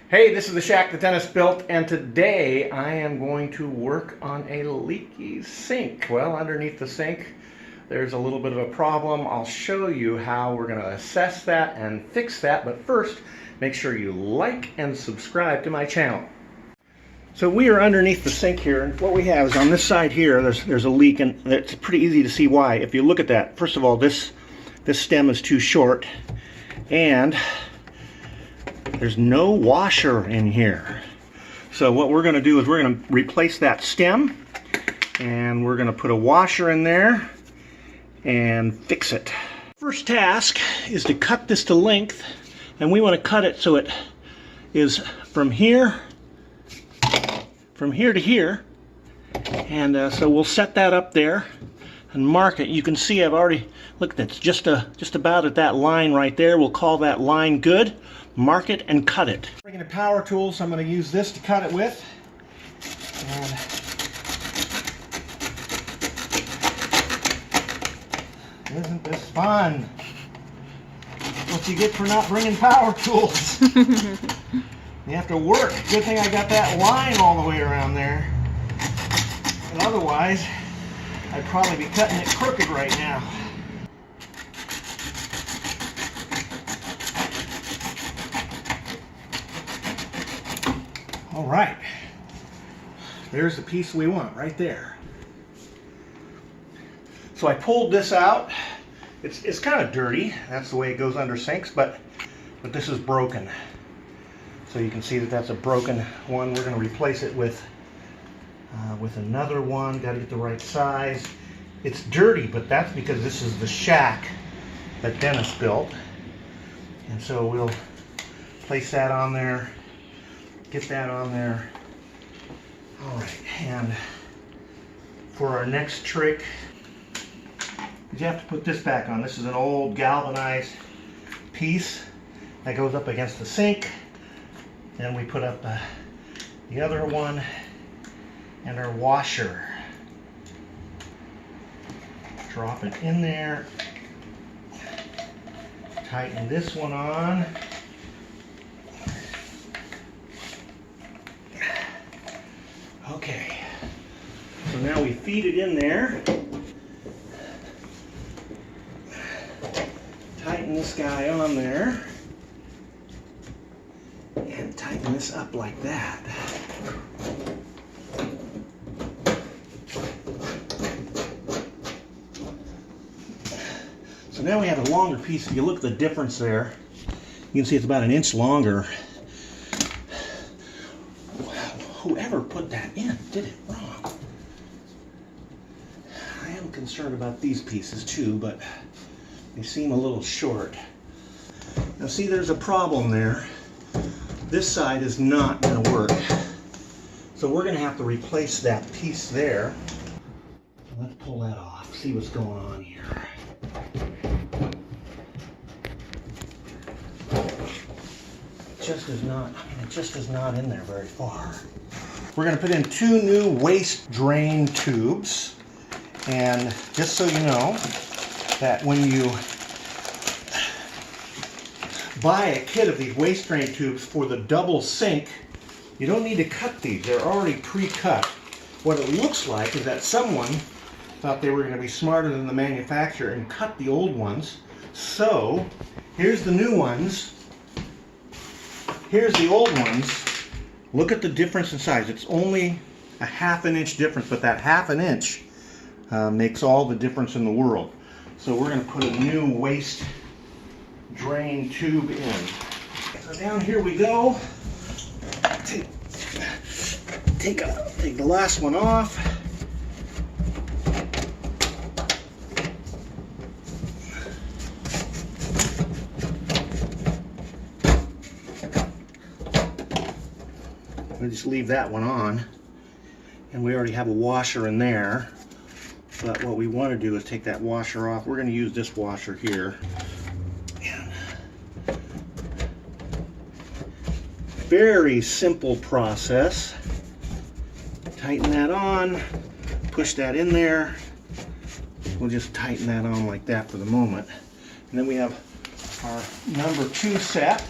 Hey, this is the shack that Dennis built, and today I am going to work on a leaky sink. Well, underneath the sink, there's a little bit of a problem. I'll show you how we're going to assess that and fix that, but first, make sure you like and subscribe to my channel. So we are underneath the sink here, and what we have is on this side here, there's a leak, and it's pretty easy to see why. If you look at that, first of all, this stem is too short, and there's no washer in here. So what we're going to do is we're going to replace that stem, and we're going to put a washer in there and fix it. First task is to cut this to length, and we want to cut it so it is from here to here, and so we'll set that up there and mark it. You can see I've already, look, that's just about at that line right there. We'll call that line good. Mark it and cut it. Bringing a power tool, so I'm going to use this to cut it with. And isn't this fun? What you get for not bringing power tools. You have to work. Good thing I got that line all the way around there. And otherwise, I'd probably be cutting it crooked right now. All right, there's the piece we want right there. So I pulled this out. It's kind of dirty. That's the way it goes under sinks, but this is broken. So you can see that that's a broken one. We're going to replace it with another one. Got to get the right size. It's dirty, but that's because this is the shack that Dennis built. And so we'll place that on there. Get that on there. All right, and for our next trick, you have to put this back on. This is an old galvanized piece that goes up against the sink. Then we put up the other one and our washer. Drop it in there. Tighten this one on. Okay, so now we feed it in there. Tighten this guy on there. And tighten this up like that. So now we have a longer piece. If you look at the difference there, you can see it's about an inch longer. Whoever put that in did it wrong. I am concerned about these pieces too, but they seem a little short. Now see, there's a problem there. This side is not going to work. So we're going to have to replace that piece there. Let's pull that off, see what's going on here. It just is not in there very far. We're going to put in 2 new waste drain tubes, and just so you know that when you buy a kit of these waste drain tubes for the double sink, you don't need to cut these. They're already pre-cut. What it looks like is that someone thought they were going to be smarter than the manufacturer and cut the old ones. So here's the new ones. Here's the old ones. Look at the difference in size. It's only a ½ inch difference, but that ½ inch makes all the difference in the world. So we're going to put a new waste drain tube in. So down here we go. Take the last one off. We just leave that one on, and we already have a washer in there. But what we want to do is take that washer off. We're going to use this washer here. And very simple process. Tighten that on, push that in there. We'll just tighten that on like that for the moment. And then we have our number 2 set.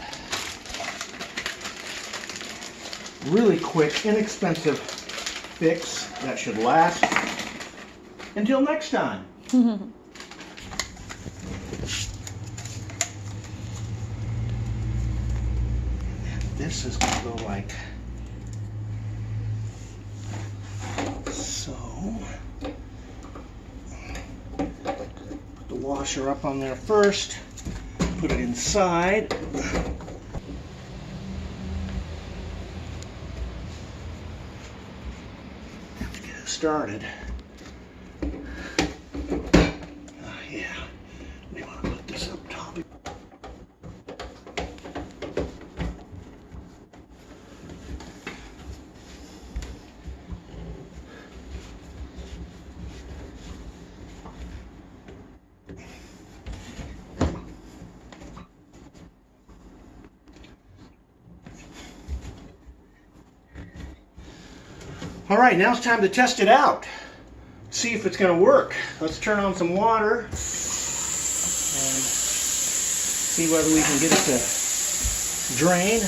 Really quick, inexpensive fix that should last until next time. This is going to go like so. Put the washer up on there first. Put it inside. Let's get it started. Yeah, we want to put this up top. All right, now it's time to test it out. See if it's going to work. Let's turn on some water and see whether we can get it to drain.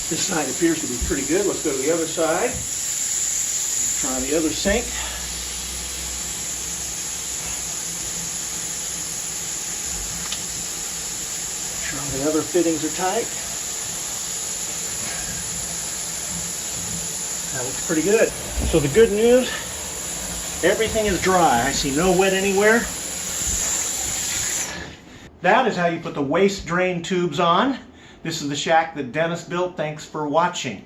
This side appears to be pretty good. Let's go to the other side. Try the other sink. The other fittings are tight. That looks pretty good. So the good news, everything is dry. I see no wet anywhere. That is how you put the waste drain tubes on. This is the shack that Dennis built. Thanks for watching.